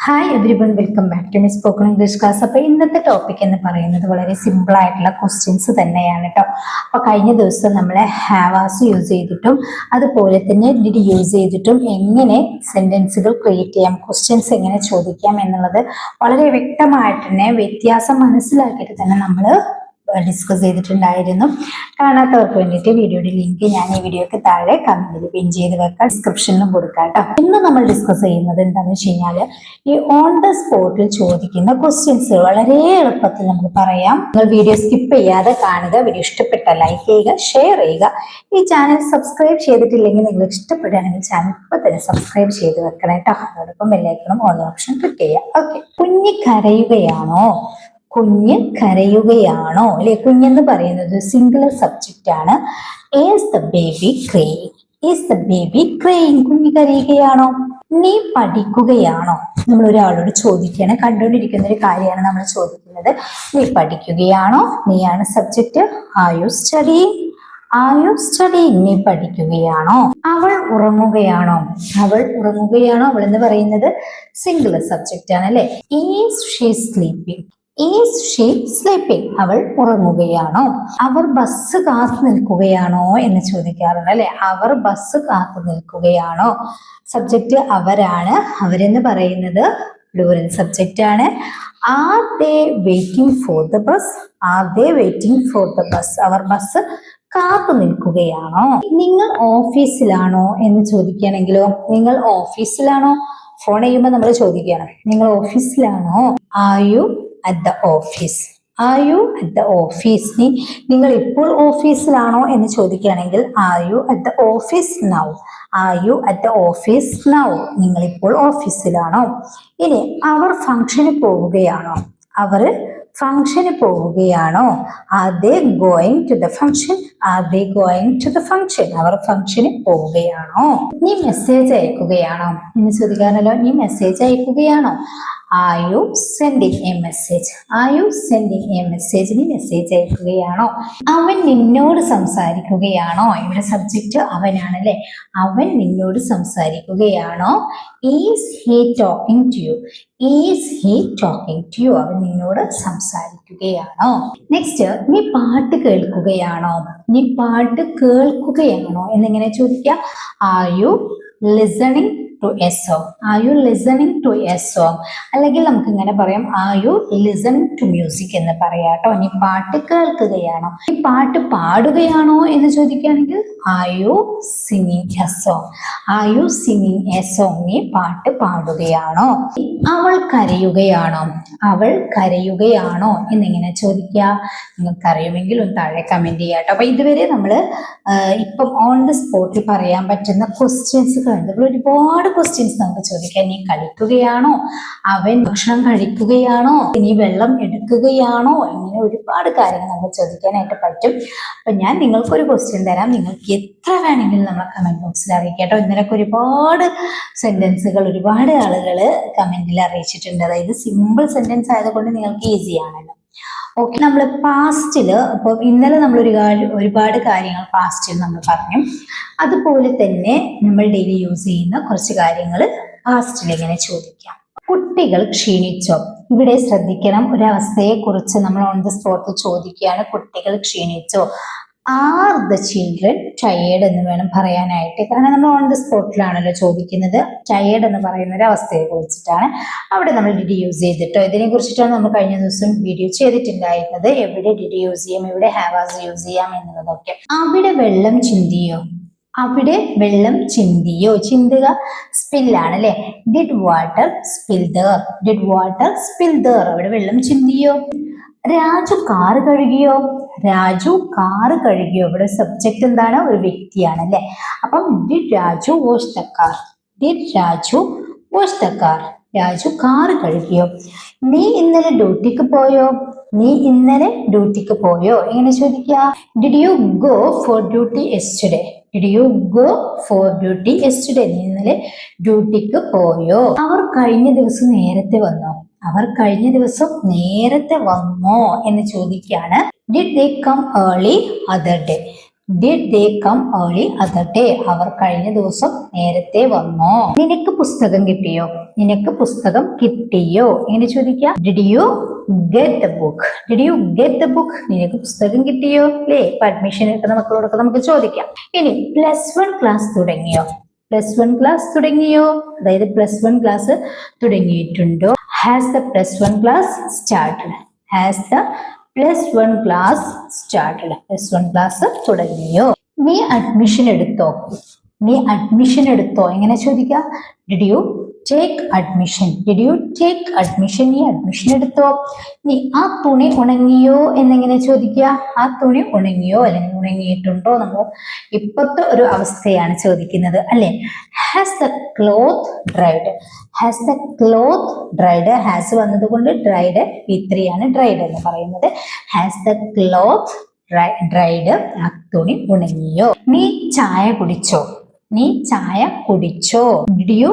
Hi everyone, welcome back to my spoken English class. അപ്പോൾ ഇന്നത്തെ topic എന്ന് പറയുന്നത് വളരെ സിമ്പിൾ ആയിട്ടുള്ള ക്വസ്റ്റ്യൻസ് തന്നെയാണ് കേട്ടോ. അപ്പോൾ കഴിഞ്ഞ ദിവസം നമ്മളെ ഹാവാസ് യൂസ് ചെയ്തിട്ടും അതുപോലെ തന്നെ ഡിഡ് യൂസ് ചെയ്തിട്ടും എങ്ങനെ സെന്റൻസുകൾ ക്രിയേറ്റ് ചെയ്യാം, ക്വസ്റ്റ്യൻസ് എങ്ങനെ ചോദിക്കാം എന്നുള്ളത് വളരെ വ്യക്തമായിട്ട് തന്നെ വ്യത്യാസം മനസ്സിലാക്കിയിട്ട് തന്നെ നമ്മൾ ഡിസ്കസ് ചെയ്തിട്ടുണ്ടായിരുന്നു. കാണാത്തവർക്ക് വേണ്ടിയിട്ട് വീഡിയോയുടെ ലിങ്ക് ഞാൻ ഈ വീഡിയോക്ക് താഴെ കമന്റിൽ പിൻ ചെയ്ത് വെക്കാം, ഡിസ്ക്രിപ്ഷനിലും കൊടുക്കാം കേട്ടോ. ഇന്ന് നമ്മൾ ഡിസ്കസ് ചെയ്യുന്നത് എന്താണെന്ന് വെച്ച് കഴിഞ്ഞാൽ ഈ ഓൺ ദ സ്പോട്ടിൽ ചോദിക്കുന്ന ക്വസ്റ്റ്യൻസ് വളരെ എളുപ്പത്തിൽ നമുക്ക് പറയാം. നിങ്ങൾ വീഡിയോ സ്കിപ്പ് ചെയ്യാതെ കാണുക. വീഡിയോ ഇഷ്ടപ്പെട്ട ലൈക്ക് ചെയ്യുക, ഷെയർ ചെയ്യുക. ഈ ചാനൽ സബ്സ്ക്രൈബ് ചെയ്തിട്ടില്ലെങ്കിൽ നിങ്ങൾ ഇഷ്ടപ്പെടുകയാണെങ്കിൽ ചാനൽ ഇപ്പോൾ തന്നെ സബ്സ്ക്രൈബ് ചെയ്ത് വെക്കണം കേട്ടോ. അതോടൊപ്പം ബെല്ലൈക്കണും ഓൾ ഓപ്ഷൻ ക്ലിക്ക് ചെയ്യുക. ഓക്കെ, കുഞ്ഞ് കരയുകയാണോ? കുഞ്ഞ് കരയുകയാണോ അല്ലെ? കുഞ്ഞെന്ന് പറയുന്നത് സിംഗുലർ സബ്ജക്റ്റ് ആണ്. Is the baby crying? Is the baby crying? കുഞ്ഞ് കരയുകയാണോ? നീ പഠിക്കുകയാണോ? നമ്മൾ ഒരാളോട് ചോദിക്കുകയാണ്, കണ്ടുകൊണ്ടിരിക്കുന്ന ഒരു കാര്യമാണ് നമ്മൾ ചോദിക്കുന്നത്. നീ പഠിക്കുകയാണോ? നീയാണ് subject. Are you studying? Are you studying? നീ പഠിക്കുകയാണോ? അവൾ ഉറങ്ങുകയാണോ? അവൾ ഉറങ്ങുകയാണോ? അവൾ എന്ന് പറയുന്നത് സിംഗുലർ സബ്ജക്റ്റ് ആണ് അല്ലെ. Is she sleeping? Is she sleeping? അവൾ ഉറങ്ങുകയാണോ? അവർ ബസ് കാത്തു നിൽക്കുകയാണോ എന്ന് ചോദിക്കാറുണ്ട് അല്ലെ. അവർ ബസ് കാത്തു നിൽക്കുകയാണോ? സബ്ജക്റ്റ് അവരാണ്. അവരെന്ന് പറയുന്നത് പ്ലൂറൽ സബ്ജക്റ്റ് ആണ്. Are they waiting for the bus? Are they waiting for the bus? അവർ ബസ് കാത്തു നിൽക്കുകയാണോ? നിങ്ങൾ ഓഫീസിലാണോ എന്ന് ചോദിക്കുകയാണെങ്കിലോ, നിങ്ങൾ ഓഫീസിലാണോ? ഫോൺ ചെയ്യുമ്പോൾ നമ്മൾ ചോദിക്കുകയാണ്, നിങ്ങൾ ഓഫീസിലാണോ? Are you at the office? Are you at the office? നിങ്ങൾ ഇപ്പോൾ ഓഫീസിലാണോ എന്ന് ചോദിക്കുകയാണെങ്കിൽ are you at the office now? Are you at the office now? നിങ്ങൾ ഇപ്പോൾ ഓഫീസിലാണോ? ഇനി അവർ ഫംഗ്ഷന് പോവുകയാണോ? അവർ ഫംഗ്ഷന് പോവുകയാണോ? Are they going to the function? Are they going to the function? അവർ ഫംഗ്ഷന് പോവുകയാണോ? നീ മെസ്സേജ് അയക്കുകയാണോ എന്ന് ചോദിക്കാനല്ലോ. നീ message അയക്കുകയാണോ? Are you sending a message? Are you sending a message? നീ മെസ്സേജ് അയക്കുകയാണോ? അവൻ നിന്നോട് സംസാരിക്കുകയാണോ? ഇവിടെ സബ്ജക്റ്റ് അവനാണല്ലേ. അവൻ നിന്നോട് സംസാരിക്കുകയാണോ? Is he talking to you? Is he talking to you? അവൻ നിന്നോട് സംസാരിക്കുകയാണോ? നെക്സ്റ്റ്, നീ പാട്ട് കേൾക്കുകയാണോ? നീ പാട്ട് കേൾക്കുകയാണോ എന്നിങ്ങനെ ചോദിക്കാം. Are you listening to a song? Are you listening to a song? അല്ലെങ്കിൽ നമുക്ക് ഇങ്ങനെ പറയാം, are you listening to music എന്ന് പറയാം കേട്ടോ. നീ പാട്ട് കേൾക്കുകയാണോ? നീ പാട്ട് പാടുകയാണോ എന്ന് ചോദിക്കുകയാണെങ്കിൽ are you singing a song? Are you singing a song? നീ പാട്ട് പാടുകയാണോ? അവൾ കരയുകയാണോ? അവൾ കരയുകയാണോ എന്നിങ്ങനെ ചോദിക്കുക. നിങ്ങൾക്ക് അറിയുമെങ്കിൽ ഒന്ന് താഴെ കമന്റ് ചെയ്യാം കേട്ടോ. അപ്പൊ ഇതുവരെ നമ്മൾ ഇപ്പം ഓൺ ദ സ്പോട്ടിൽ പറയാൻ പറ്റുന്ന ക്വസ്റ്റ്യൻസുകളുണ്ട്. ഒരുപാട് ക്വസ്റ്റ്യൻസ് നമുക്ക് ചോദിക്കാം. നീ കളിക്കുകയാണോ? അവൻ ഭക്ഷണം കഴിക്കുകയാണോ? നീ വെള്ളം എടുക്കുകയാണോ? ഇങ്ങനെ ഒരുപാട് കാര്യങ്ങൾ നമുക്ക് ചോദിക്കാനായിട്ട് പറ്റും. അപ്പൊ ഞാൻ നിങ്ങൾക്കൊരു ക്വസ്റ്റ്യൻ തരാം, നിങ്ങൾക്ക് എത്ര വേണമെങ്കിലും നമ്മളെ കമന്റ് ബോക്സിൽ അറിയിക്കാം കേട്ടോ. ഇന്നലൊക്കെ ഒരുപാട് സെന്റൻസുകൾ ഒരുപാട് ആളുകൾ കമന്റിൽ അറിയിച്ചിട്ടുണ്ട്. അതായത് സിമ്പിൾ സെന്റൻസ് ആയതുകൊണ്ട് നിങ്ങൾക്ക് ഈസി ആണല്ലോ. ഓക്കെ, നമ്മൾ പാസ്റ്റിൽ ഇപ്പോൾ ഇന്നലെ നമ്മൾ ഒരുപാട് കാര്യങ്ങൾ പാസ്റ്റിൽ നമ്മൾ പറഞ്ഞു. അതുപോലെ തന്നെ നമ്മൾ ഡെയിലി യൂസ് ചെയ്യുന്ന കുറച്ച് കാര്യങ്ങൾ പാസ്റ്റിൽ എങ്ങനെ ചോദിക്കാം. കുട്ടികൾ ക്ഷീണിച്ചോ? ഇവിടെ ശ്രദ്ധിക്കണം, ഒരവസ്ഥയെ കുറിച്ച് നമ്മൾ ഓൺ ദ സ്പോട്ടിൽ ചോദിക്കുകയാണ്. കുട്ടികൾ ക്ഷീണിച്ചോ? ആർ ദ ചിൽഡ്രൻ ടയേർഡ് എന്ന് വേണം പറയാനായിട്ട്. കാരണം നമ്മൾ ഓൺ ദ സ്പോട്ടിലാണല്ലോ ചോദിക്കുന്നത്. ടയേർഡ് എന്ന് പറയുന്ന ഒരു അവസ്ഥയെ കുറിച്ചിട്ടാണ്. അവിടെ നമ്മൾ ഡിഡ് യൂസ് ചെയ്തിട്ടോ. ഇതിനെ കുറിച്ചിട്ടാണ് നമ്മൾ കഴിഞ്ഞ ദിവസം വീഡിയോ ചെയ്തിട്ടുണ്ടായിരുന്നത്. എവിടെ ഡിഡ് യൂസ് ചെയ്യാം, എവിടെ ഹാവാസ് യൂസ് ചെയ്യാം എന്നുള്ളതൊക്കെ. അവിടെ വെള്ളം ചിന്തിയോ? അവിടെ വെള്ളം ചിന്തിയോ? ചിന്തുക സ്പില്ലാണ് അല്ലെ. Did water spill there? Did water spill there? അവിടെ വെള്ളം ചിന്തിയോ? രാജു കാറ് കഴുകിയോ? രാജു കാറ് കഴുകിയോ? ഇവിടെ സബ്ജക്റ്റ് എന്താണ്? ഒരു വ്യക്തിയാണ് അല്ലെ. അപ്പം did Raju wash the car? Did Raju wash the car? Raju car കഴുകിയോ? നീ ഇന്നലെ ഡ്യൂട്ടിക്ക് പോയോ? നീ ഇന്നലെ ഡ്യൂട്ടിക്ക് പോയോ? എങ്ങനെ ചോദിക്കുക? Did you go for duty yesterday? Did you go for duty yesterday? നീ ഇന്നലെ ഡ്യൂട്ടിക്ക് പോയോ? അവർ കഴിഞ്ഞ ദിവസം നേരത്തെ വന്നോ? അവർ കഴിഞ്ഞ ദിവസം നേരത്തെ വന്നോ എന്ന് ചോദിക്കുകയാണ്. Did they come early other day? Did they come early other day? അവർ കഴിഞ്ഞ ദിവസം നേരത്തെ വന്നോ? നിനക്ക് പുസ്തകം കിട്ടിയോ? നിനക്ക് പുസ്തകം കിട്ടിയോ? എങ്ങനെ ചോദിക്കാം? Did you get the book? Did you get the book? നിനക്ക് പുസ്തകം കിട്ടിയോ? അല്ലേ? ഇപ്പൊ അഡ്മിഷൻ കിട്ടുന്ന മക്കളോടൊക്കെ നമുക്ക് ചോദിക്കാം. ഇനി +1 ക്ലാസ് തുടങ്ങിയോ? +1 ക്ലാസ് തുടങ്ങിയോ? അതായത് +1 class തുടങ്ങിയിട്ടുണ്ടോ? Has the +1 class started? Has the +1 class started? +1 class തുടങ്ങിയോ? നീ അഡ്മിഷൻ എടുത്തോ? നീ അഡ്മിഷൻ എടുത്തോ? എങ്ങനെ ചോദിക്കാം? Did you take admission? Did you take admission? നീ അഡ്മിഷൻ എടുത്തോ? നീ ആ തുണി ഉണങ്ങിയോ എന്നെങ്ങനെ ചോദിക്കുക? ആ തുണി ഉണങ്ങിയോ അല്ലെങ്കിൽ ഉണങ്ങിയിട്ടുണ്ടോ? നമ്മൾ ഇപ്പോഴത്തെ ഒരു അവസ്ഥയാണ് ചോദിക്കുന്നത് അല്ലെ? Has the cloth dried? Has the cloth dried? Has വന്നതുകൊണ്ട് dried P3 ആണ് dried എന്ന് പറയുന്നത്. Has the cloth dried? ആ തുണി ഉണങ്ങിയോ? നീ ചായ കുടിച്ചോ? നീ ചായ കുടിച്ചോ? Did you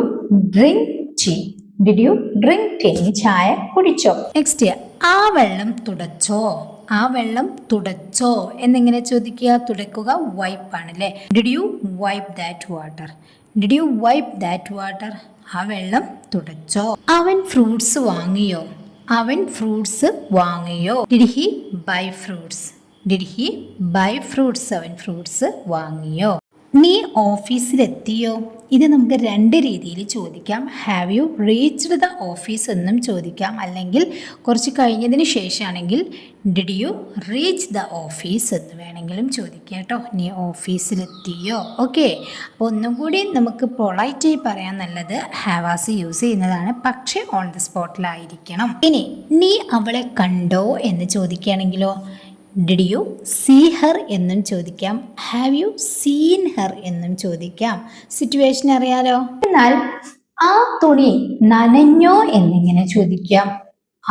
drink tea? Did you drink tea? നീ ചായ കുടിച്ചോ? നെക്സ്റ്റ്, ആ വെള്ളം തുടച്ചോ? ആ വെള്ളം തുടച്ചോ എന്നിങ്ങനെ ചോദിക്കുക. തുടക്കുക വൈപ്പ് ആണ് അല്ലേ? Did you wipe that water? Did you wipe that water? ആ വെള്ളം തുടച്ചോ? അവൻ ഫ്രൂട്ട്സ് വാങ്ങിയോ? അവൻ ഫ്രൂട്ട്സ് വാങ്ങിയോ? Did he buy fruits? Did he buy fruits? അവൻ ഫ്രൂട്ട്സ് വാങ്ങിയോ? നീ ഓഫീസിലെത്തിയോ? ഇത് നമുക്ക് രണ്ട് രീതിയിൽ ചോദിക്കാം. Have you reached the office എന്നും ചോദിക്കാം, അല്ലെങ്കിൽ കുറച്ച് കഴിഞ്ഞതിന് ശേഷമാണെങ്കിൽ did you reach the office എന്ന് വേണമെങ്കിലും ചോദിക്കാം കേട്ടോ. നീ ഓഫീസിലെത്തിയോ? ഓക്കെ, അപ്പോൾ ഒന്നും കൂടി നമുക്ക് പൊളൈറ്റായി പറയാൻ നല്ലത് ഹാവാസ് യൂസ് ചെയ്യുന്നതാണ്, പക്ഷേ ഓൺ ദ സ്പോട്ടിലായിരിക്കണം. ഇനി നീ അവളെ കണ്ടോ എന്ന് ചോദിക്കുകയാണെങ്കിലോ Did you see her എന്നും ചോദിക്കാം. Have you seen her എന്നും ചോദിക്കാം. സിറ്റുവേഷൻ അറിയാലോ. എന്നാൽ ആ തുണി നനഞ്ഞോ എന്നിങ്ങനെ ചോദിക്കാം.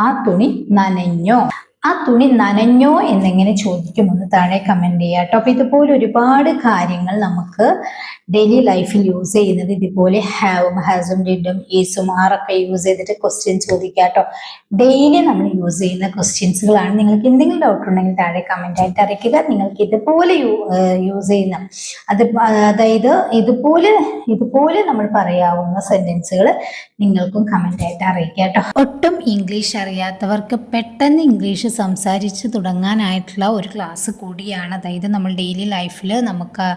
ആ തുണി നനഞ്ഞോ? ആ തുണി നനഞ്ഞോ എന്നെങ്ങനെ ചോദിക്കുമെന്ന് താഴെ കമന്റ് ചെയ്യാം കേട്ടോ. അപ്പൊ ഇതുപോലെ ഒരുപാട് കാര്യങ്ങൾ നമുക്ക് ഡെയിലി ലൈഫിൽ യൂസ് ചെയ്യുന്നത് ഇതുപോലെ ഹാവും ഹാസും ഡിഡും ഈസും ആറൊക്കെ യൂസ് ചെയ്തിട്ട് ക്വസ്റ്റ്യൻ ചോദിക്കാം കേട്ടോ. ഡെയിലി നമ്മൾ യൂസ് ചെയ്യുന്ന ക്വസ്റ്റ്യൻസുകളാണ്. നിങ്ങൾക്ക് എന്തെങ്കിലും ഡൗട്ട് ഉണ്ടെങ്കിൽ താഴെ കമന്റ് ആയിട്ട് അറിയിക്കുക. നിങ്ങൾക്ക് ഇതുപോലെ യൂസ് ചെയ്യുന്ന അതായത് ഇതുപോലെ നമ്മൾ പറയാവുന്ന സെന്റൻസുകൾ നിങ്ങൾക്കും കമന്റ് ആയിട്ട് അറിയിക്കുക കേട്ടോ. ഒട്ടും ഇംഗ്ലീഷ് അറിയാത്തവർക്ക് പെട്ടെന്ന് ഇംഗ്ലീഷ് സംസാരിച്ച് തുടങ്ങാനായിട്ടുള്ള ഒരു ക്ലാസ് കൂടിയാണ്. അതായത് നമ്മൾ ഡെയിലി ലൈഫിൽ നമുക്ക്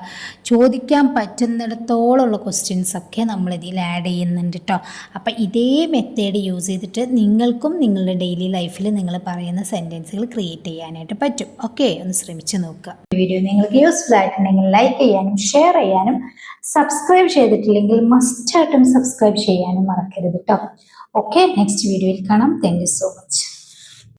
ചോദിക്കാൻ പറ്റുന്നിടത്തോളമുള്ള ക്വസ്റ്റ്യൻസ് ഒക്കെ നമ്മൾ ഇതിൽ ആഡ് ചെയ്യുന്നുണ്ട് കേട്ടോ. അപ്പം ഇതേ മെത്തേഡ് യൂസ് ചെയ്തിട്ട് നിങ്ങൾക്കും നിങ്ങളുടെ ഡെയിലി ലൈഫിൽ നിങ്ങൾ പറയുന്ന സെൻറ്റൻസുകൾ ക്രിയേറ്റ് ചെയ്യാനായിട്ട് പറ്റും. ഓക്കെ, ഒന്ന് ശ്രമിച്ച് നോക്കുക. ഈ വീഡിയോ നിങ്ങൾക്ക് യൂസ്ഫുൾ ആയിട്ടുണ്ടെങ്കിൽ ലൈക്ക് ചെയ്യാനും ഷെയർ ചെയ്യാനും സബ്സ്ക്രൈബ് ചെയ്തിട്ടില്ലെങ്കിൽ മസ്റ്റായിട്ടും സബ്സ്ക്രൈബ് ചെയ്യാനും മറക്കരുത് കേട്ടോ. ഓക്കെ, നെക്സ്റ്റ് വീഡിയോയിൽ കാണാം. Thank you so much.